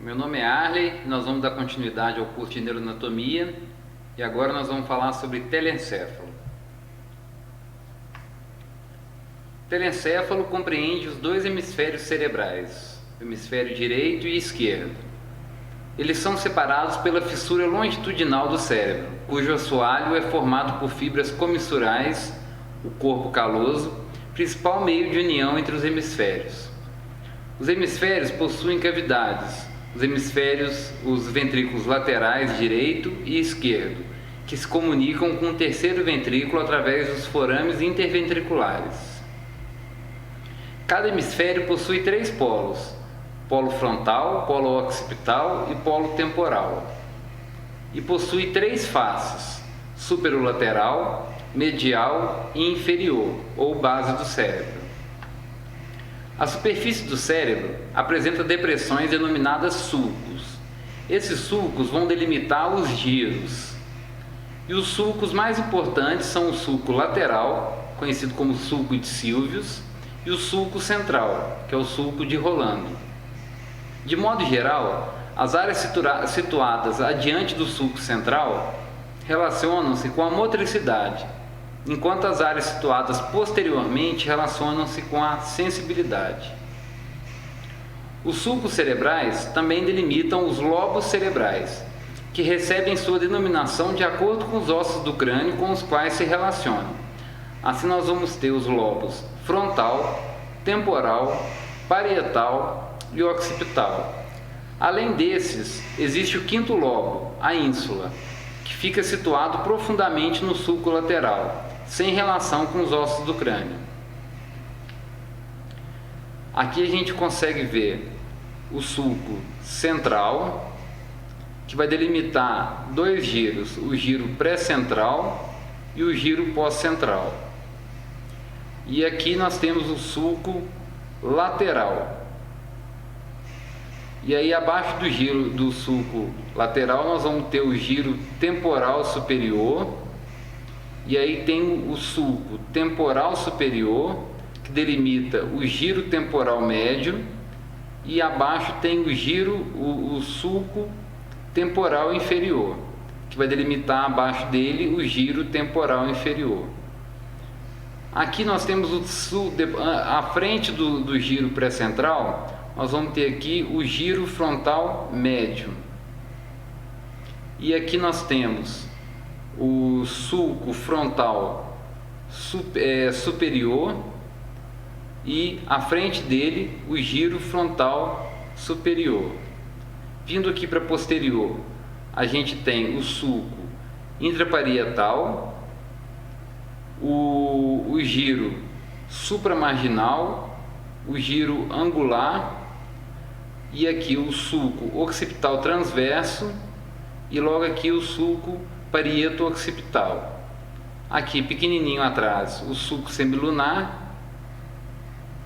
Meu nome é Arley, nós vamos dar continuidade ao curso de neuroanatomia e agora nós vamos falar sobre telencéfalo. Telencéfalo compreende os dois hemisférios cerebrais, o hemisfério direito e esquerdo. Eles são separados pela fissura longitudinal do cérebro, cujo assoalho é formado por fibras comissurais, o corpo caloso, principal meio de união entre os hemisférios. Os hemisférios possuem cavidades, os ventrículos laterais direito e esquerdo, que se comunicam com o terceiro ventrículo através dos forames interventriculares. Cada hemisfério possui 3 polos: polo frontal, polo occipital e polo temporal. E possui 3 faces: superolateral, medial e inferior, ou base do cérebro. A superfície do cérebro apresenta depressões denominadas sulcos. Esses sulcos vão delimitar os giros. E os sulcos mais importantes são o sulco lateral, conhecido como sulco de Sylvius, e o sulco central, que é o sulco de Rolando. De modo geral, as áreas situadas adiante do sulco central relacionam-se com a motricidade, enquanto as áreas situadas posteriormente relacionam-se com a sensibilidade. Os sulcos cerebrais também delimitam os lobos cerebrais, que recebem sua denominação de acordo com os ossos do crânio com os quais se relacionam. Assim nós vamos ter os lobos frontal, temporal, parietal e occipital. Além desses, existe o 5º lobo, a ínsula, que fica situado profundamente no sulco lateral, sem relação com os ossos do crânio. Aqui a gente consegue ver o sulco central, que vai delimitar 2 giros, o giro pré-central e o giro pós-central. E aqui nós temos o sulco lateral. E aí abaixo do giro do sulco lateral nós vamos ter o giro temporal superior. E aí tem o sulco temporal superior, que delimita o giro temporal médio, e abaixo tem o sulco temporal inferior, que vai delimitar abaixo dele o giro temporal inferior. Aqui nós temos à frente do giro pré-central, nós vamos ter aqui o giro frontal médio. E aqui nós temos o sulco frontal superior e à frente dele o giro frontal superior. Vindo aqui para posterior, a gente tem o sulco intraparietal, o giro supramarginal, o giro angular e aqui o sulco occipital transverso e logo aqui o sulco parieto occipital. Aqui pequenininho atrás o sulco semilunar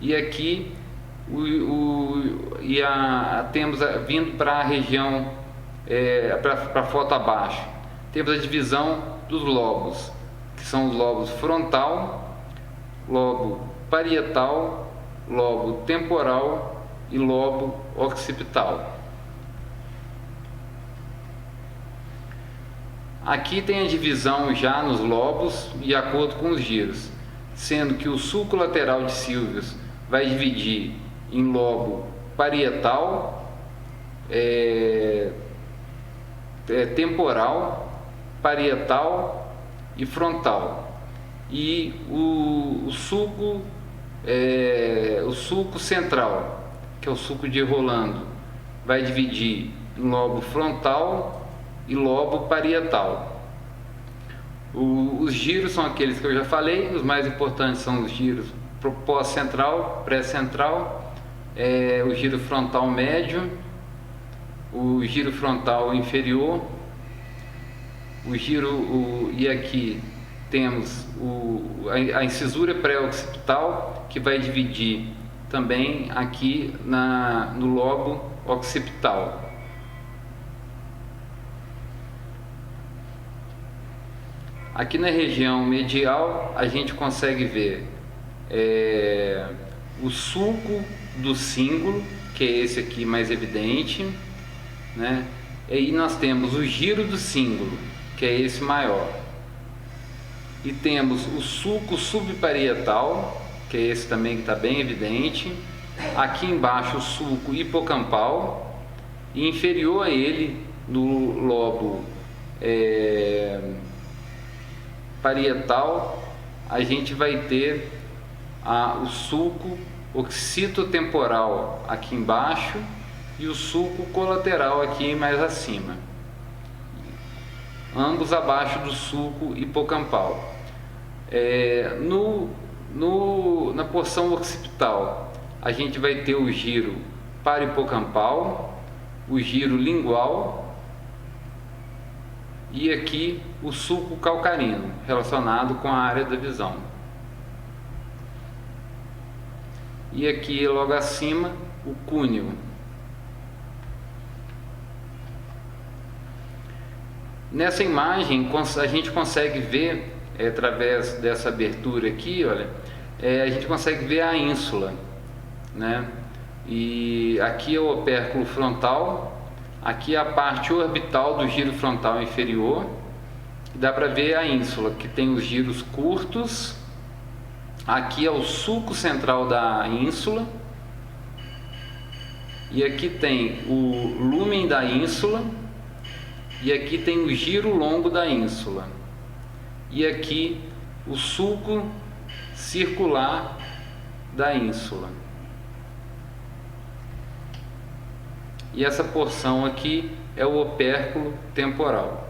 e aqui temos vindo para a região para a foto abaixo, temos a divisão dos lobos, que são os lobos frontal, lobo parietal, lobo temporal e lobo occipital. Aqui tem a divisão já nos lobos de acordo com os giros, sendo que o sulco lateral de Sylvius vai dividir em lobo parietal, temporal, parietal e frontal. E o sulco central, que é o sulco de Rolando, vai dividir em lobo frontal e lobo parietal. Os giros são aqueles que eu já falei, os mais importantes são os giros pós-central, pré-central, o giro frontal médio, o giro frontal inferior, e aqui temos a incisura pré-occipital, que vai dividir também aqui no lobo occipital. Aqui na região medial a gente consegue ver o sulco do cíngulo, que é esse aqui mais evidente, né? E aí nós temos o giro do cíngulo, que é esse maior, e temos o sulco subparietal, que é esse também que está bem evidente, aqui embaixo o sulco hipocampal, e inferior a ele, no lobo parietal, a gente vai ter o sulco occipitotemporal aqui embaixo e o sulco colateral aqui mais acima, ambos abaixo do sulco hipocampal. Na porção occipital, a gente vai ter o giro parahipocampal, o giro lingual e aqui o sulco calcarino, relacionado com a área da visão. E aqui logo acima o cúneo. Nessa imagem a gente consegue ver, através dessa abertura aqui, olha, a gente consegue ver a ínsula, né? E aqui é o opérculo frontal, aqui é a parte orbital do giro frontal inferior, e dá para ver a ínsula, que tem os giros curtos. Aqui é o sulco central da ínsula, e aqui tem o lúmen da ínsula, e aqui tem o giro longo da ínsula, e aqui o sulco circular da ínsula. E essa porção aqui é o opérculo temporal.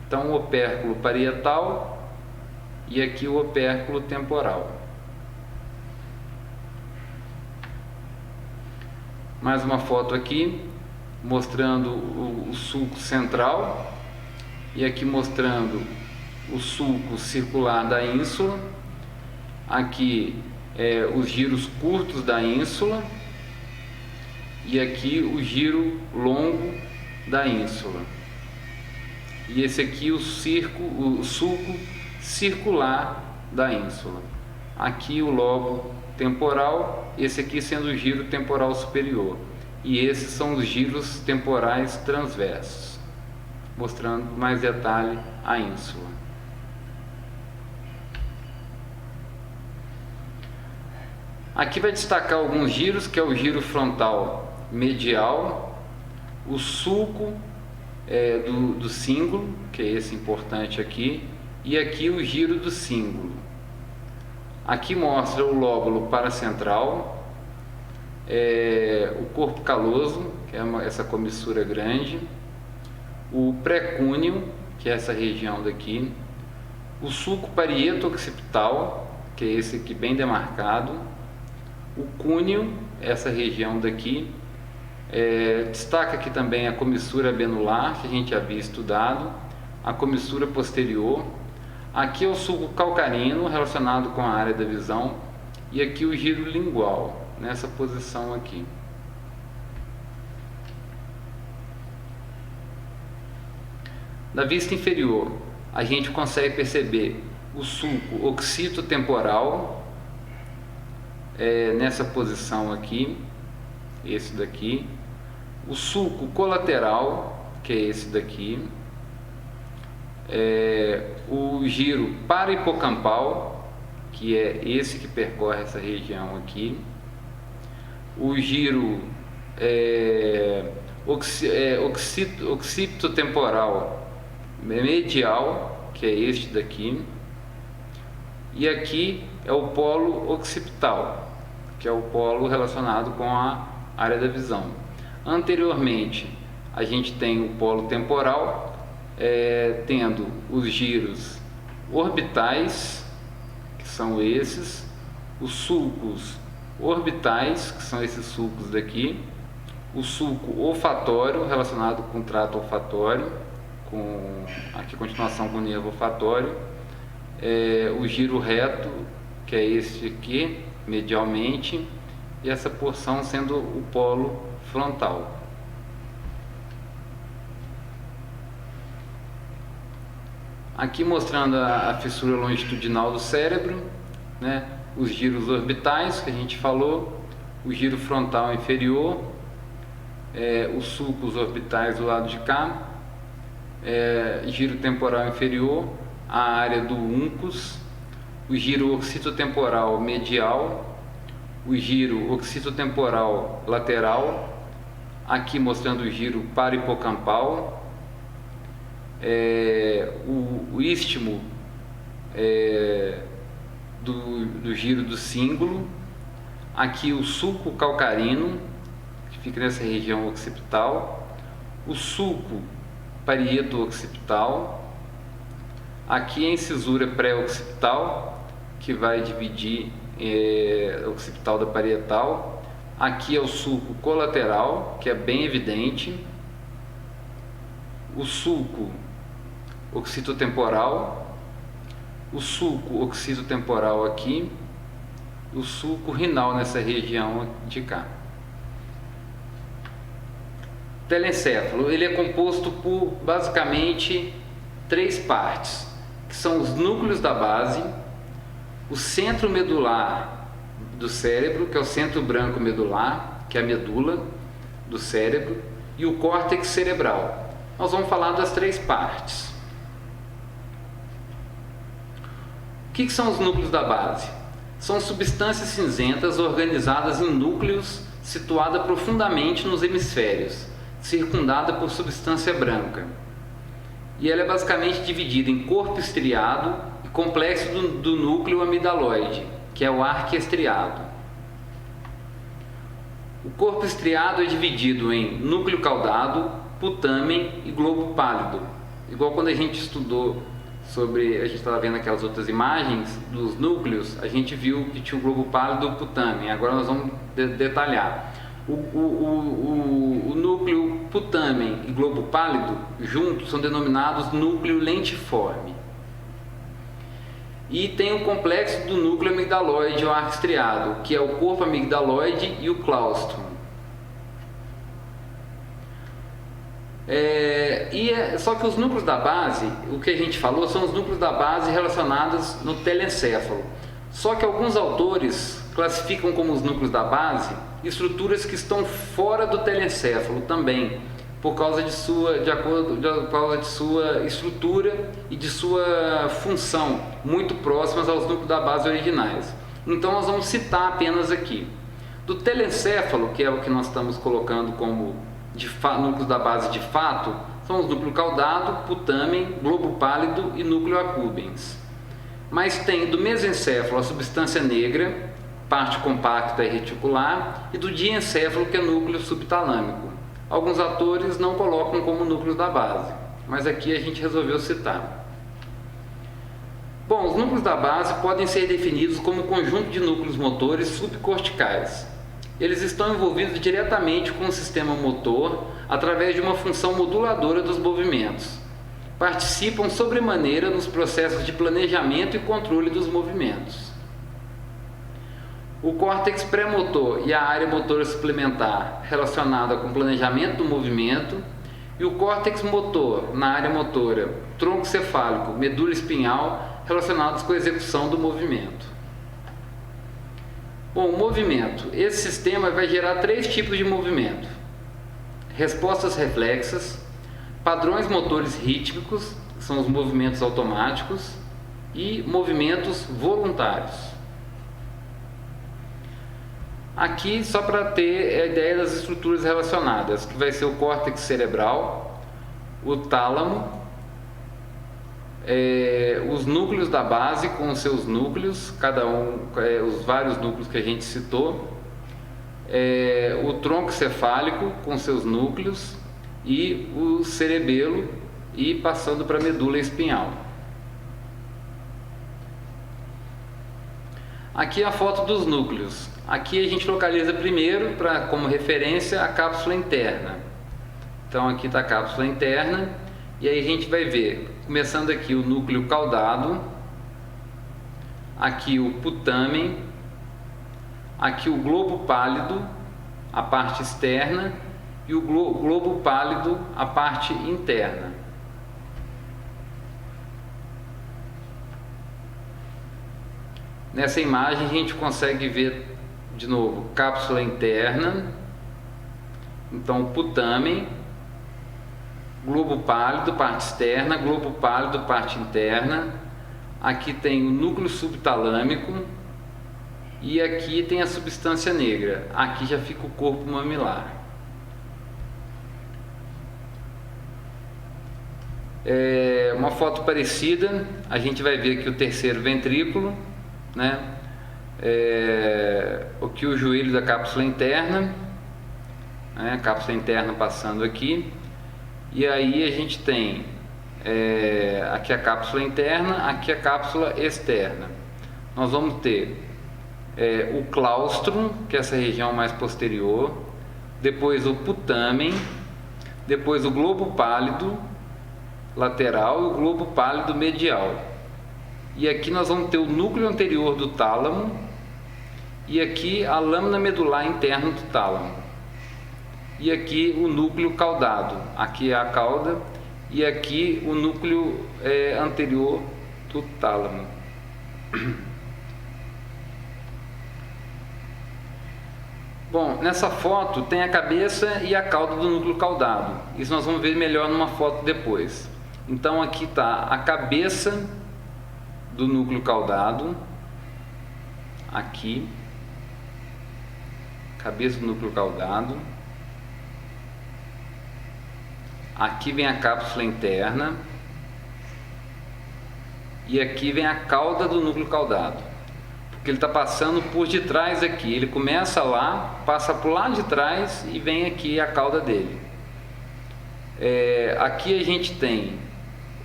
Então, o opérculo parietal e aqui o opérculo temporal. Mais uma foto aqui mostrando o sulco central e aqui mostrando o sulco circular da ínsula. Aqui os giros curtos da ínsula e aqui o giro longo da ínsula. E esse aqui o sulco circular da ínsula. Aqui o lobo temporal, esse aqui sendo o giro temporal superior. E esses são os giros temporais transversos, mostrando mais detalhe a ínsula. Aqui vai destacar alguns giros, que é o giro frontal medial, o sulco do cíngulo, que é esse importante aqui, e aqui o giro do cíngulo. Aqui mostra o lóbulo paracentral, o corpo caloso, que é essa comissura grande, o pré-cúneo, que é essa região daqui, o sulco parieto-occipital, que é esse aqui bem demarcado, o cúneo, essa região daqui, destaca aqui também a comissura abenular, que a gente havia estudado, a comissura posterior, aqui é o sulco calcarino, relacionado com a área da visão, e aqui o giro lingual, nessa posição aqui. Da vista inferior, a gente consegue perceber o sulco occipitotemporal, nessa posição aqui, esse daqui, o sulco colateral, que é esse daqui, o giro parahipocampal, que é esse que percorre essa região aqui, o giro occipitotemporal medial, que é este daqui, e aqui é o polo occipital, que é o polo relacionado com a área da visão. Anteriormente, a gente tem o polo temporal, tendo os giros orbitais, que são esses, os sulcos orbitais, que são esses sulcos daqui, o sulco olfatório, relacionado com o trato olfatório, aqui a continuação com o nervo olfatório, o giro reto, que é este aqui, medialmente, e essa porção sendo o polo frontal. Aqui mostrando a fissura longitudinal do cérebro, né? Os giros orbitais que a gente falou, o giro frontal inferior, os sulcos orbitais do lado de cá, giro temporal inferior, a área do uncus, o giro occipitotemporal medial, o giro occipitotemporal lateral, aqui mostrando o giro parahipocampal, o istmo do giro do cíngulo, aqui o sulco calcarino, que fica nessa região occipital, o sulco parieto-occipital, aqui a incisura pré-occipital, que vai dividir o occipital da parietal, aqui é o sulco colateral, que é bem evidente, o sulco occipitotemporal, o sulco occipitotemporal aqui, o sulco rinal nessa região de cá. O telencéfalo, ele é composto por basicamente 3 partes, que são os núcleos da base, o centro medular do cérebro, que é o centro branco medular, que é a medula do cérebro, e o córtex cerebral. Nós vamos falar das 3 partes. O que são os núcleos da base? São substâncias cinzentas organizadas em núcleos situadas profundamente nos hemisférios, circundada por substância branca. E ela é basicamente dividida em corpo estriado e complexo do núcleo amidaloide, que é o arco estriado. O corpo estriado é dividido em núcleo caudado, putamen e globo pálido. Igual quando a gente estudou sobre, a gente estava vendo aquelas outras imagens dos núcleos, a gente viu que tinha o globo pálido e o putamen. Agora nós vamos detalhar. O núcleo putamen e globo pálido juntos são denominados núcleo lentiforme. E tem o complexo do núcleo amigdaloide ou arco estriado, que é o corpo amigdaloide e o claustrum. Só que os núcleos da base, o que a gente falou, são os núcleos da base relacionados no telencéfalo. Só que alguns autores classificam como os núcleos da base estruturas que estão fora do telencéfalo também, por causa de sua estrutura e de sua função muito próximas aos núcleos da base originais. Então nós vamos citar apenas aqui. Do telencéfalo, que é o que nós estamos colocando como núcleos da base de fato, são os núcleo caudado, putamen, globo pálido e núcleo accumbens. Mas tem do mesencéfalo a substância negra, parte compacta e reticular, e do diencéfalo, que é núcleo subtalâmico. Alguns autores não colocam como núcleos da base, mas aqui a gente resolveu citar. Bom, os núcleos da base podem ser definidos como conjunto de núcleos motores subcorticais. Eles estão envolvidos diretamente com o sistema motor através de uma função moduladora dos movimentos. Participam sobremaneira nos processos de planejamento e controle dos movimentos. O córtex pré-motor e a área motora suplementar relacionada com o planejamento do movimento, e o córtex motor na área motora, tronco cefálico, medula espinhal, relacionados com a execução do movimento. Bom, o movimento. Esse sistema vai gerar 3 tipos de movimento: respostas reflexas, padrões motores rítmicos, que são os movimentos automáticos, e movimentos voluntários. Aqui, só para ter a ideia das estruturas relacionadas, que vai ser o córtex cerebral, o tálamo, os núcleos da base com os seus núcleos, cada um, os vários núcleos que a gente citou, o tronco cefálico com seus núcleos e o cerebelo, e passando para a medula espinhal. Aqui a foto dos núcleos. Aqui a gente localiza primeiro, como referência, a cápsula interna. Então aqui está a cápsula interna, e aí a gente vai ver, começando aqui, o núcleo caudado, aqui o putamen, aqui o globo pálido, a parte externa, e o globo pálido, a parte interna. Nessa imagem a gente consegue ver de novo cápsula interna Então, putamen, globo pálido, parte externa, globo pálido, parte interna. Aqui tem o núcleo subtalâmico e aqui tem a substância negra. Aqui já fica o corpo mamilar. Uma foto parecida, a gente vai ver aqui o terceiro ventrículo, né? Aqui o joelho da cápsula interna, né? A cápsula interna passando aqui, e aí a gente tem aqui a cápsula interna, aqui a cápsula externa. Nós vamos ter o claustro, que é essa região mais posterior, depois o putamen, depois o globo pálido lateral e o globo pálido medial. E aqui nós vamos ter o núcleo anterior do tálamo e aqui a lâmina medular interna do tálamo. E aqui o núcleo caudado. Aqui é a cauda e aqui o núcleo anterior do tálamo. Bom, nessa foto tem a cabeça e a cauda do núcleo caudado. Isso nós vamos ver melhor numa foto depois. Então aqui está a cabeça do núcleo caudado, aqui, cabeça do núcleo caudado, aqui vem a cápsula interna e aqui vem a cauda do núcleo caudado, porque ele está passando por detrás aqui, ele começa lá, passa por lá de trás e vem aqui a cauda dele. Aqui a gente tem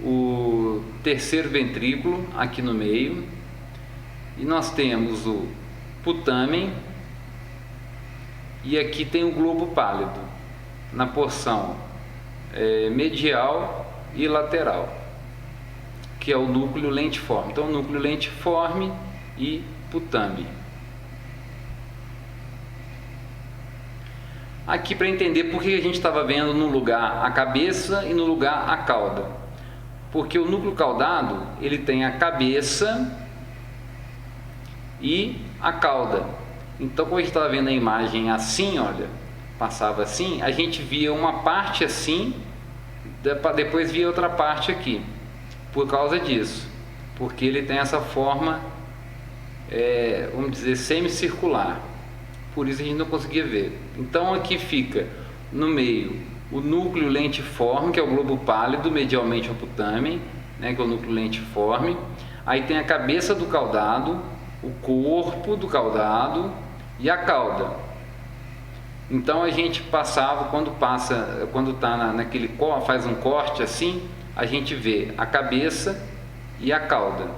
o terceiro ventrículo aqui no meio e nós temos o putamen e aqui tem o globo pálido na porção medial e lateral, que é o núcleo lentiforme. Então, o núcleo lentiforme e putamen. Aqui para entender por que a gente estava vendo no lugar a cabeça e no lugar a cauda. Porque o núcleo caudado, ele tem a cabeça e a cauda. Então, quando a gente estava vendo a imagem assim, olha, passava assim, a gente via uma parte assim, depois via outra parte aqui, por causa disso. Porque ele tem essa forma, vamos dizer, semicircular. Por isso a gente não conseguia ver. Então, aqui fica no meio o núcleo lentiforme, que é o globo pálido, medialmente ao putamen, né, que é o núcleo lentiforme. Aí tem a cabeça do caudado, o corpo do caudado e a cauda. Então a gente passava, quando está naquele faz um corte assim, a gente vê a cabeça e a cauda.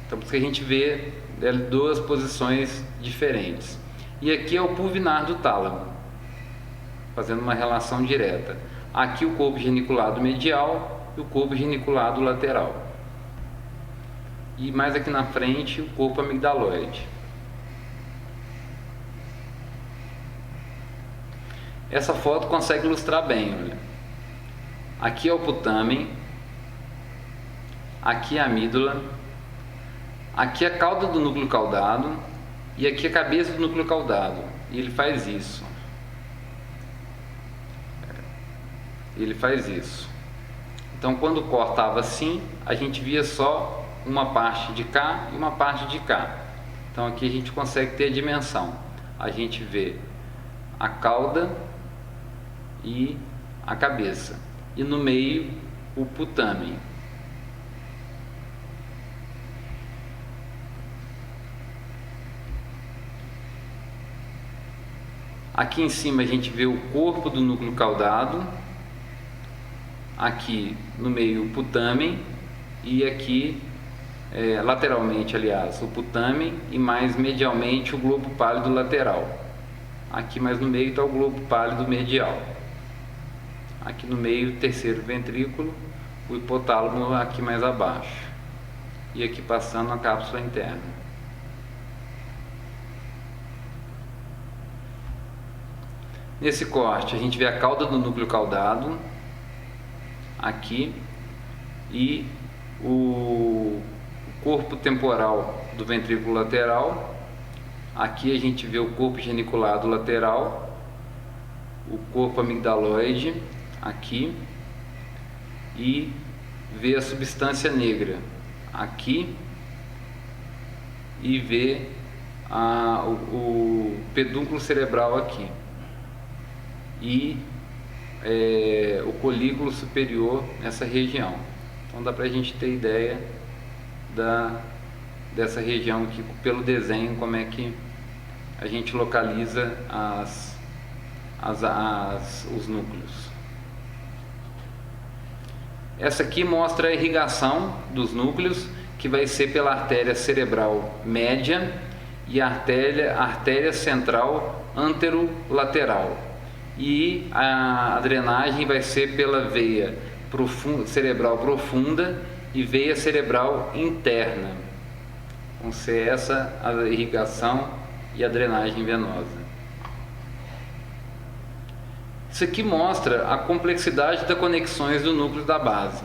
Então por isso que a gente vê duas posições diferentes. E aqui é o pulvinar do tálamo, fazendo uma relação direta. Aqui o corpo geniculado medial e o corpo geniculado lateral. E mais aqui na frente o corpo amigdaloide. Essa foto consegue ilustrar bem, olha. Aqui é o putamen, aqui é a amígdala, aqui é a cauda do núcleo caudado e aqui é a cabeça do núcleo caudado. E ele faz isso. Ele faz isso. Então, quando cortava assim, a gente via só uma parte de cá e uma parte de cá. Então, aqui a gente consegue ter a dimensão. A gente vê a cauda e a cabeça. E no meio, o putamen. Aqui em cima a gente vê o corpo do núcleo caudado. Aqui no meio o putamen e aqui lateralmente, aliás, o putamen e mais medialmente o globo pálido lateral. Aqui mais no meio está o globo pálido medial. Aqui no meio o terceiro ventrículo, o hipotálamo aqui mais abaixo e aqui passando a cápsula interna. Nesse corte a gente vê a cauda do núcleo caudado aqui e o corpo temporal do ventrículo lateral. Aqui a gente vê o corpo geniculado lateral, o corpo amigdaloide aqui e ver a substância negra aqui e ver o pedúnculo cerebral aqui e o colículo superior nessa região. Então dá para a gente ter ideia dessa região aqui pelo desenho, como é que a gente localiza os núcleos. Essa aqui mostra a irrigação dos núcleos, que vai ser pela artéria cerebral média e a artéria central anterolateral. E a drenagem vai ser pela veia cerebral profunda e veia cerebral interna. Vão ser essa a irrigação e a drenagem venosa. Isso aqui mostra a complexidade das conexões do núcleo da base,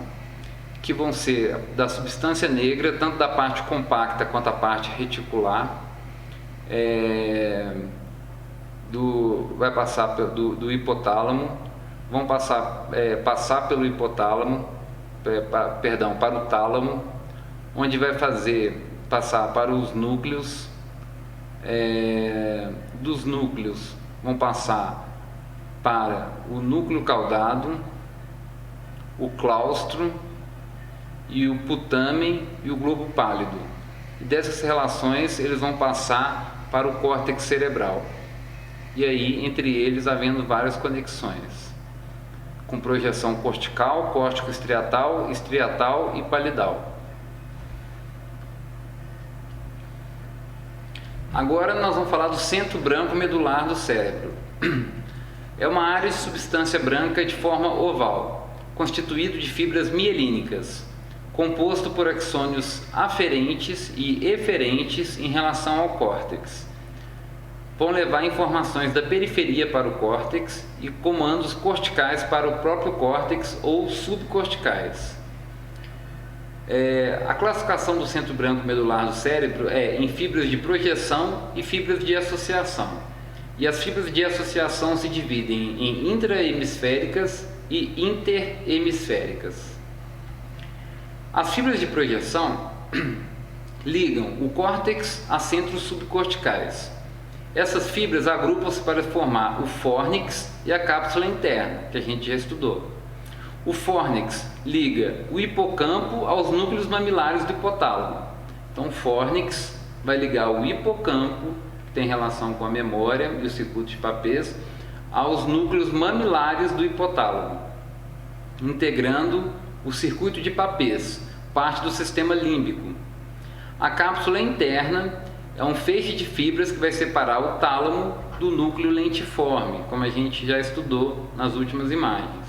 que vão ser da substância negra, tanto da parte compacta quanto a parte reticular, vai passar do hipotálamo, vão passar pelo hipotálamo, para o tálamo, onde vai passar para os núcleos, dos núcleos vão passar para o núcleo caudado, o claustro e o putamen e o globo pálido. E dessas relações eles vão passar para o córtex cerebral. E aí, entre eles, havendo várias conexões, com projeção cortical, córtico estriatal, estriatal e palidal. Agora nós vamos falar do centro branco medular do cérebro. É uma área de substância branca de forma oval, constituído de fibras mielínicas, composto por axônios aferentes e eferentes em relação ao córtex. Vão levar informações da periferia para o córtex e comandos corticais para o próprio córtex ou subcorticais. A classificação do centro branco medular do cérebro é em fibras de projeção e fibras de associação. E as fibras de associação se dividem em intrahemisféricas e interhemisféricas. As fibras de projeção ligam o córtex a centros subcorticais. Essas fibras agrupam-se para formar o fórnix e a cápsula interna, que a gente já estudou. O fórnix liga o hipocampo aos núcleos mamilares do hipotálamo. Então o fórnix vai ligar o hipocampo, que tem relação com a memória e o circuito de Papez, aos núcleos mamilares do hipotálamo, integrando o circuito de Papez, parte do sistema límbico. A cápsula interna é um feixe de fibras que vai separar o tálamo do núcleo lentiforme, como a gente já estudou nas últimas imagens.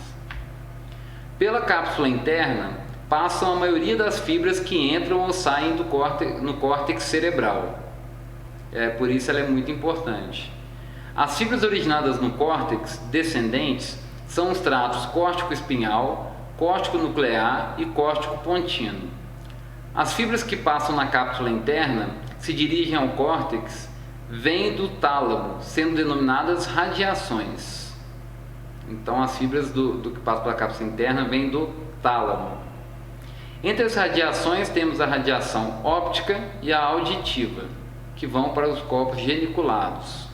Pela cápsula interna passam a maioria das fibras que entram ou saem no córtex cerebral. Por isso ela é muito importante. As fibras originadas no córtex descendentes são os tratos córtico-espinhal, córtico-nuclear e córtico-pontino. As fibras que passam na cápsula interna se dirigem ao córtex, vêm do tálamo, sendo denominadas radiações. Então as fibras do que passam pela cápsula interna vêm do tálamo. Entre as radiações temos a radiação óptica e a auditiva, que vão para os corpos geniculados.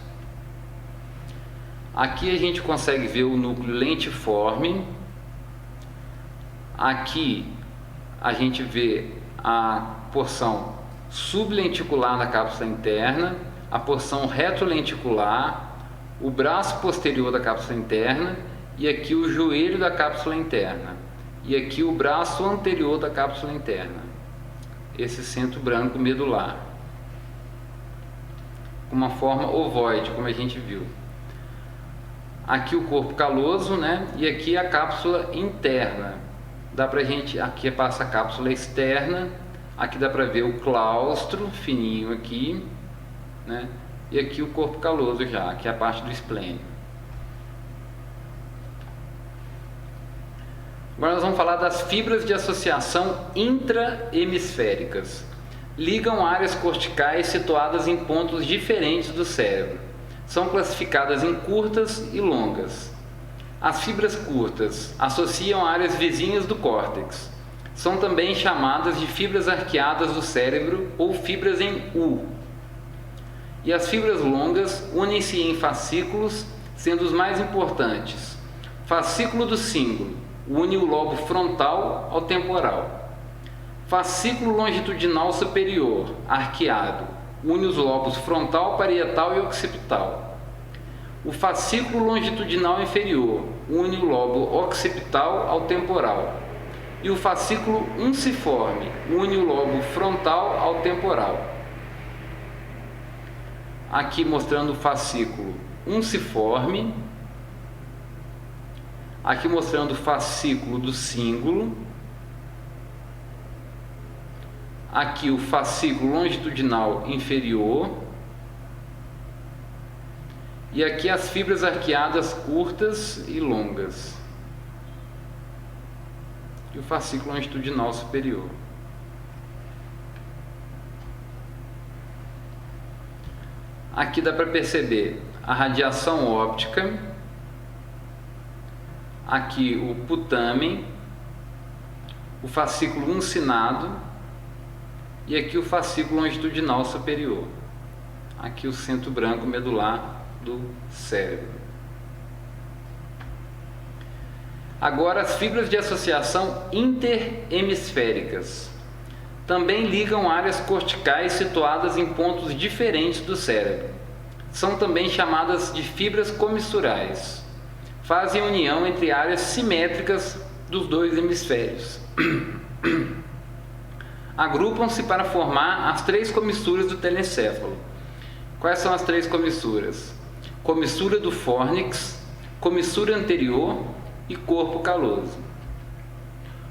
Aqui a gente consegue ver o núcleo lentiforme. Aqui a gente vê a porção sublenticular da cápsula interna, a porção retrolenticular, o braço posterior da cápsula interna e aqui o joelho da cápsula interna e aqui o braço anterior da cápsula interna. Esse centro branco medular, com uma forma ovoide, como a gente viu. Aqui o corpo caloso, né? E aqui a cápsula interna. Dá pra gente, aqui passa a cápsula externa, aqui dá para ver o claustro fininho aqui, né? E aqui o corpo caloso já, aqui é a parte do esplênio. Agora nós vamos falar das fibras de associação intrahemisféricas. Ligam áreas corticais situadas em pontos diferentes do cérebro. São classificadas em curtas e longas. As fibras curtas associam áreas vizinhas do córtex. São também chamadas de fibras arqueadas do cérebro ou fibras em U. E as fibras longas unem-se em fascículos, sendo os mais importantes. Fascículo do cíngulo une o lobo frontal ao temporal. Fascículo longitudinal superior, arqueado, une os lobos frontal, parietal e occipital. O fascículo longitudinal inferior une o lobo occipital ao temporal. E o fascículo unciforme une o lobo frontal ao temporal. Aqui mostrando o fascículo unciforme. Aqui mostrando o fascículo do cíngulo. Aqui o fascículo longitudinal inferior. E aqui as fibras arqueadas curtas e longas. E o fascículo longitudinal superior. Aqui dá para perceber a radiação óptica. Aqui o putamen, o fascículo uncinado e aqui o fascículo longitudinal superior. Aqui o centro branco medular do cérebro. Agora as fibras de associação interhemisféricas também ligam áreas corticais situadas em pontos diferentes do cérebro. São também chamadas de fibras comissurais. Fazem união entre áreas simétricas dos dois hemisférios. Agrupam-se para formar as três comissuras do telencéfalo. Quais são as três comissuras? Comissura do fórnix, comissura anterior e corpo caloso.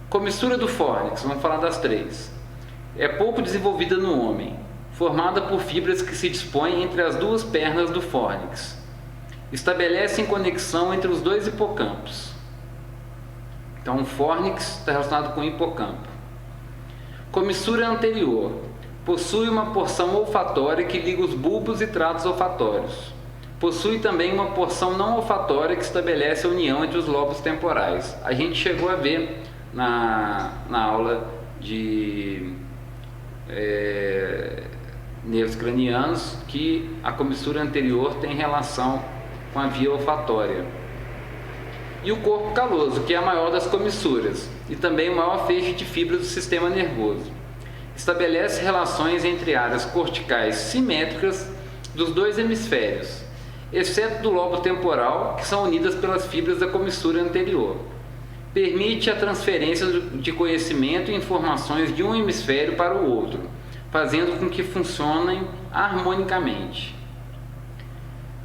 Comissura do fórnix, vamos falar das três. É pouco desenvolvida no homem, formada por fibras que se dispõem entre as duas pernas do fórnix. Estabelecem conexão entre os dois hipocampos. Então, o fórnix está relacionado com o hipocampo. Comissura anterior. Possui uma porção olfatória que liga os bulbos e tratos olfatórios. Possui também uma porção não olfatória que estabelece a união entre os lobos temporais. A gente chegou a ver na aula de nervos cranianos que a comissura anterior tem relação com a via olfatória. E o corpo caloso, que é a maior das comissuras, e também o maior feixe de fibras do sistema nervoso. Estabelece relações entre áreas corticais simétricas dos dois hemisférios, exceto do lobo temporal, que são unidas pelas fibras da comissura anterior. Permite a transferência de conhecimento e informações de um hemisfério para o outro, fazendo com que funcionem harmonicamente.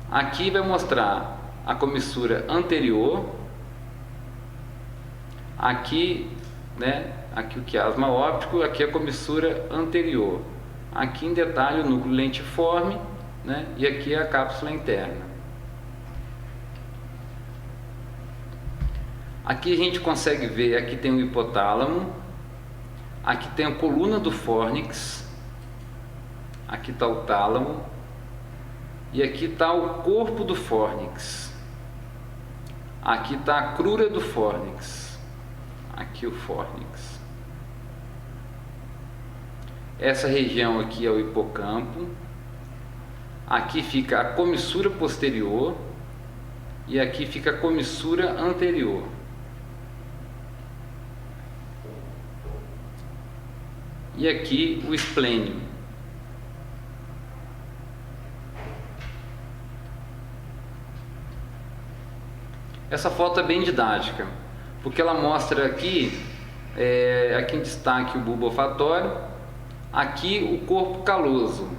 Aqui vai mostrar a comissura anterior, aqui, aqui o quiasma óptico, aqui a comissura anterior, aqui em detalhe o núcleo lentiforme, e aqui a cápsula interna. Aqui a gente consegue ver, aqui tem o hipotálamo, aqui tem a coluna do fórnix, aqui está o tálamo, e aqui está o corpo do fórnix. Aqui está a crura do fórnix. Aqui o fórnix. Essa região aqui é o hipocampo. Aqui fica a comissura posterior. E aqui fica a comissura anterior. E aqui o esplênio. Essa foto é bem didática, porque ela mostra aqui, aqui em destaque o bulbo olfatório, aqui o corpo caloso.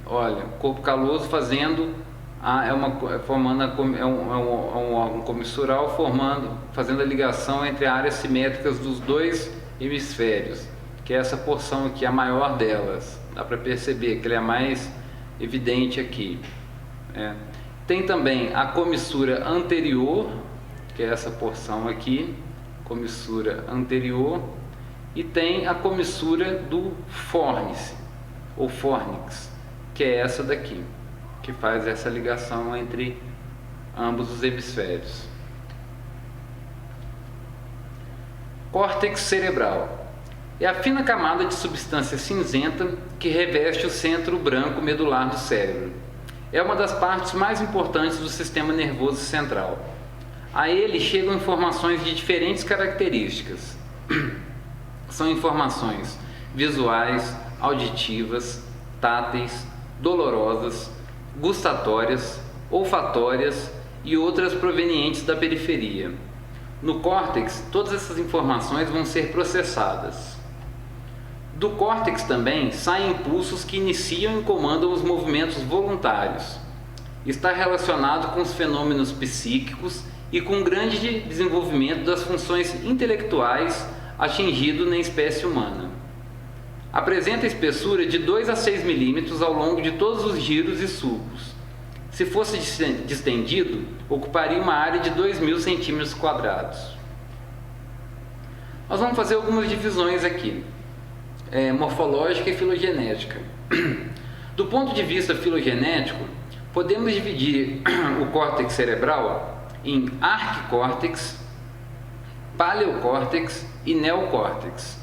Olha, o corpo caloso fazendo, um órgão comissural fazendo a ligação entre áreas simétricas dos dois hemisférios, que é essa porção aqui, a maior delas. Dá para perceber que ela é a mais evidente aqui. Tem também a comissura anterior, que é essa porção aqui, comissura anterior, e tem a comissura do fórnice, ou fórnix, que é essa daqui, que faz essa ligação entre ambos os hemisférios. Córtex cerebral. É a fina camada de substância cinzenta que reveste o centro branco medular do cérebro. É uma das partes mais importantes do sistema nervoso central. A ele chegam informações de diferentes características. São informações visuais, auditivas, táteis, dolorosas, gustatórias, olfatórias e outras provenientes da periferia. No córtex, todas essas informações vão ser processadas. Do córtex também saem impulsos que iniciam e comandam os movimentos voluntários. Está relacionado com os fenômenos psíquicos e com o grande desenvolvimento das funções intelectuais atingido na espécie humana. Apresenta espessura de 2 a 6 milímetros ao longo de todos os giros e sulcos. Se fosse distendido, ocuparia uma área de 2.000 centímetros quadrados. Nós vamos fazer algumas divisões aqui, morfológica e filogenética. Do ponto de vista filogenético, podemos dividir o córtex cerebral em arquicórtex, paleocórtex e neocórtex.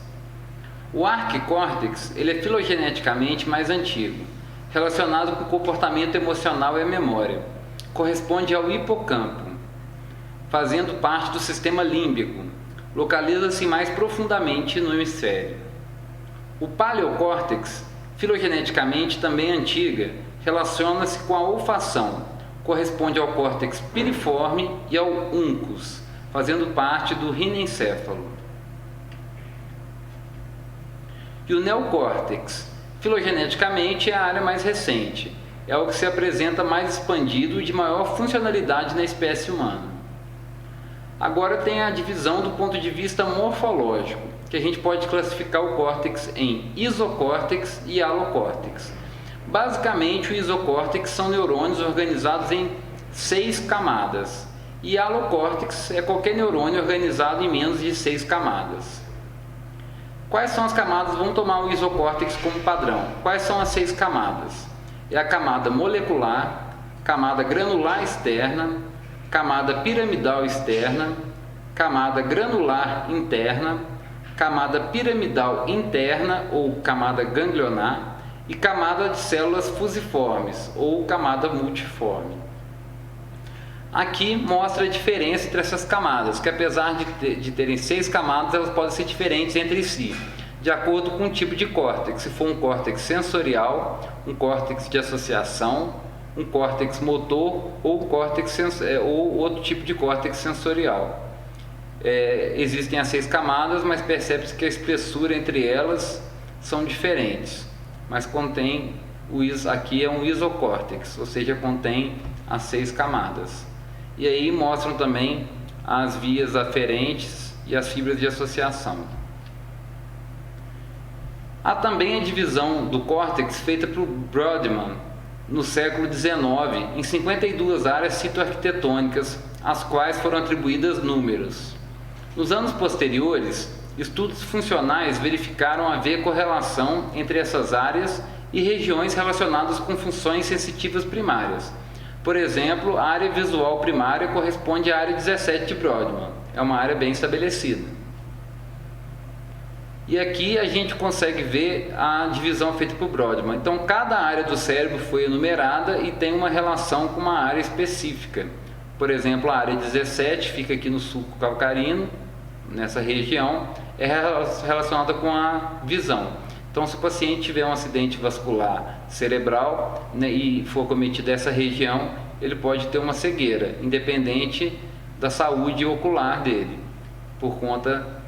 O arquicórtex ele é filogeneticamente mais antigo, relacionado com o comportamento emocional e a memória. Corresponde ao hipocampo, fazendo parte do sistema límbico. Localiza-se mais profundamente no hemisfério. O paleocórtex, filogeneticamente também antiga, relaciona-se com a olfação. Corresponde ao córtex piriforme e ao uncus, fazendo parte do rinencéfalo. E o neocórtex, filogeneticamente, é a área mais recente. É o que se apresenta mais expandido e de maior funcionalidade na espécie humana. Agora tem a divisão do ponto de vista morfológico, que a gente pode classificar o córtex em isocórtex e alocórtex. Basicamente, o isocórtex são neurônios organizados em 6 camadas, e alocórtex é qualquer neurônio organizado em menos de 6 camadas. Quais são as camadas? Vamos tomar o isocórtex como padrão. Quais são as 6 camadas? É a camada molecular, camada granular externa, camada piramidal externa, camada granular interna, camada piramidal interna ou camada ganglionar e camada de células fusiformes ou camada multiforme. Aqui mostra a diferença entre essas camadas, que apesar de terem 6 camadas, elas podem ser diferentes entre si, de acordo com o tipo de córtex. Se for um córtex sensorial, um córtex de associação, um córtex motor ou ou outro tipo de córtex sensorial. Existem as 6 camadas, mas percebe-se que a espessura entre elas são diferentes, mas contém aqui é um isocórtex, ou seja, contém as 6 camadas. E aí mostram também as vias aferentes e as fibras de associação. Há também a divisão do córtex feita por Brodmann no século XIX em 52 áreas citoarquitetônicas, às quais foram atribuídas números. Nos anos posteriores, estudos funcionais verificaram haver correlação entre essas áreas e regiões relacionadas com funções sensitivas primárias. Por exemplo, a área visual primária corresponde à área 17 de Brodmann. É uma área bem estabelecida. E aqui a gente consegue ver a divisão feita por Brodmann. Então, cada área do cérebro foi enumerada e tem uma relação com uma área específica. Por exemplo, a área 17 fica aqui no sulco calcarino, nessa região, é relacionada com a visão. Então, se o paciente tiver um acidente vascular cerebral, né, e for cometido essa região, ele pode ter uma cegueira, independente da saúde ocular dele, por conta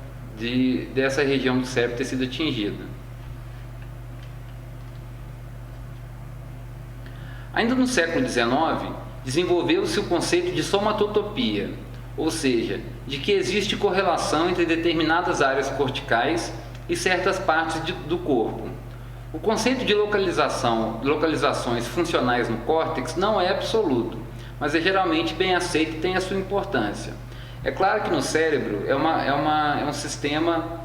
dessa região do cérebro ter sido atingida. Ainda no século XIX, desenvolveu-se o conceito de somatotopia, ou seja, de que existe correlação entre determinadas áreas corticais e certas partes do corpo. O conceito de localizações funcionais no córtex não é absoluto, mas é geralmente bem aceito e tem a sua importância. É claro que no cérebro é um sistema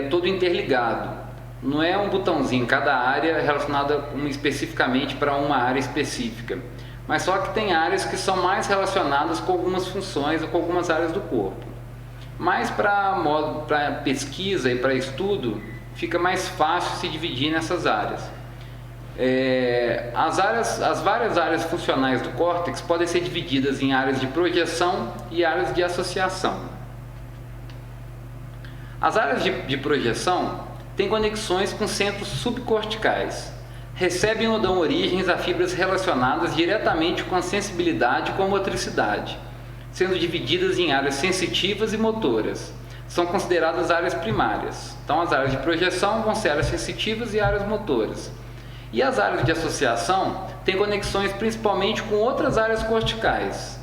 todo interligado. Não é um botãozinho, cada área relacionada especificamente para uma área específica. Mas só que tem áreas que são mais relacionadas com algumas funções ou com algumas áreas do corpo. mas para pesquisa e para estudo fica mais fácil se dividir nessas áreas. As várias áreas funcionais do córtex podem ser divididas em áreas de projeção e áreas de associação. As áreas de projeção têm conexões com centros subcorticais, recebem ou dão origens a fibras relacionadas diretamente com a sensibilidade e com a motricidade, sendo divididas em áreas sensitivas e motoras. São consideradas áreas primárias. Então, as áreas de projeção vão ser áreas sensitivas e áreas motoras. E as áreas de associação têm conexões principalmente com outras áreas corticais.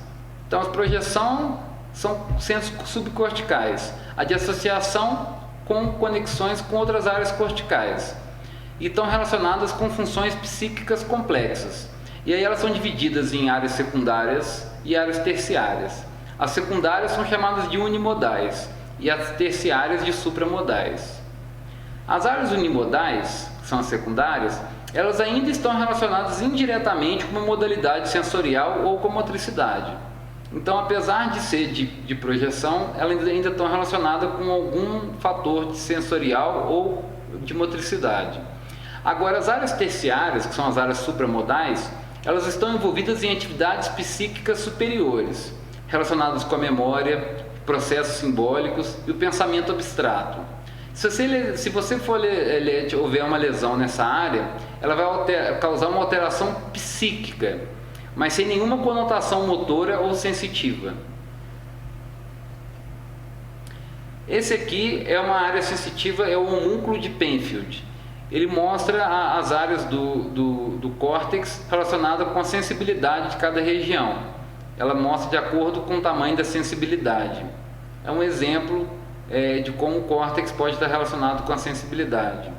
Então, as de projeção são centros subcorticais. A de associação com conexões com outras áreas corticais. E estão relacionadas com funções psíquicas complexas. E aí elas são divididas em áreas secundárias e áreas terciárias. As secundárias são chamadas de unimodais e as terciárias de supramodais. As áreas unimodais, que são as secundárias, elas ainda estão relacionadas indiretamente com uma modalidade sensorial ou com motricidade. Então, apesar de ser de projeção, elas ainda estão relacionadas com algum fator sensorial ou de motricidade. Agora, as áreas terciárias, que são as áreas supramodais, elas estão envolvidas em atividades psíquicas superiores, relacionadas com a memória, processos simbólicos e o pensamento abstrato. Se você for houver uma lesão nessa área, ela vai causar uma alteração psíquica, mas sem nenhuma conotação motora ou sensitiva. Esse aqui é uma área sensitiva, é o homúnculo de Penfield. Ele mostra as áreas do córtex relacionadas com a sensibilidade de cada região. Ela mostra de acordo com o tamanho da sensibilidade. É um exemplo de como o córtex pode estar relacionado com a sensibilidade.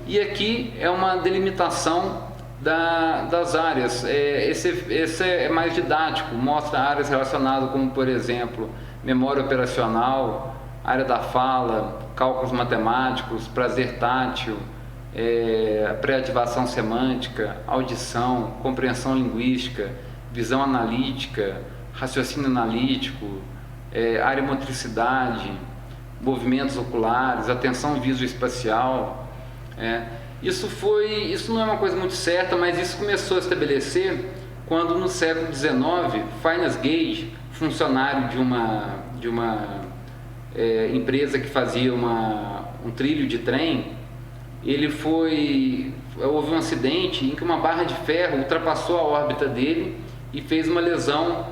E aqui é uma delimitação das áreas. Esse é mais didático, mostra áreas relacionadas como, por exemplo, memória operacional, área da fala, cálculos matemáticos, prazer tátil, pré-ativação semântica, audição, compreensão linguística, visão analítica, raciocínio analítico, área motricidade, movimentos oculares, atenção visoespacial. Isso não é uma coisa muito certa, mas isso começou a estabelecer quando no século XIX, Fiennes Gage, funcionário de uma empresa que fazia um trilho de trem, houve um acidente em que uma barra de ferro ultrapassou a órbita dele e fez uma lesão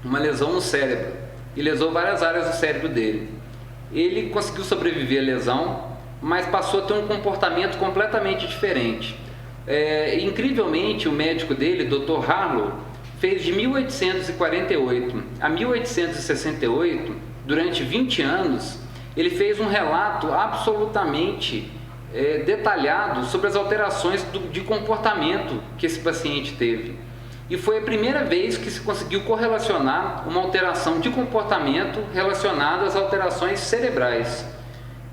no cérebro, e lesou várias áreas do cérebro dele. Ele conseguiu sobreviver à lesão, mas passou a ter um comportamento completamente diferente. Incrivelmente, o médico dele, Dr. Harlow, fez de 1848 a 1868, durante 20 anos, ele fez um relato absolutamente detalhado sobre as alterações de comportamento que esse paciente teve. E foi a primeira vez que se conseguiu correlacionar uma alteração de comportamento relacionada às alterações cerebrais.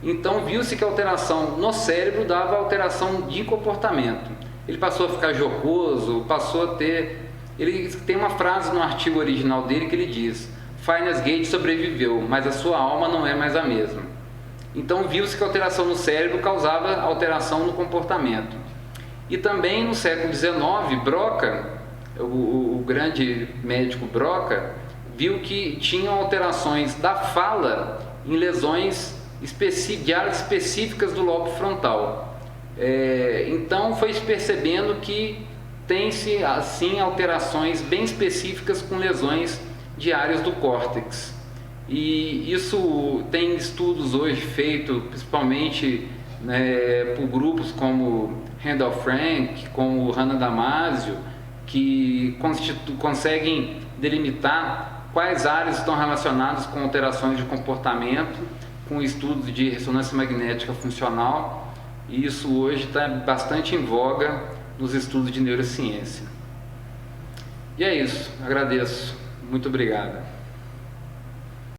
Então viu-se que a alteração no cérebro dava alteração de comportamento. Ele passou a ficar jocoso, ele tem uma frase no artigo original dele que ele diz: Fiennes Gage sobreviveu, mas a sua alma não é mais a mesma. Então viu-se que a alteração no cérebro causava alteração no comportamento. E também no século XIX, Broca, o grande médico Broca, viu que tinham alterações da fala em lesões de áreas específicas do lobo frontal. Então foi percebendo que tem-se assim alterações bem específicas com lesões de áreas do córtex. E isso tem estudos hoje feitos principalmente por grupos como Randall Frank, como Hannah Damasio, que conseguem delimitar quais áreas estão relacionadas com alterações de comportamento, com estudos de ressonância magnética funcional, e isso hoje está bastante em voga nos estudos de neurociência. E é isso, agradeço, muito obrigado.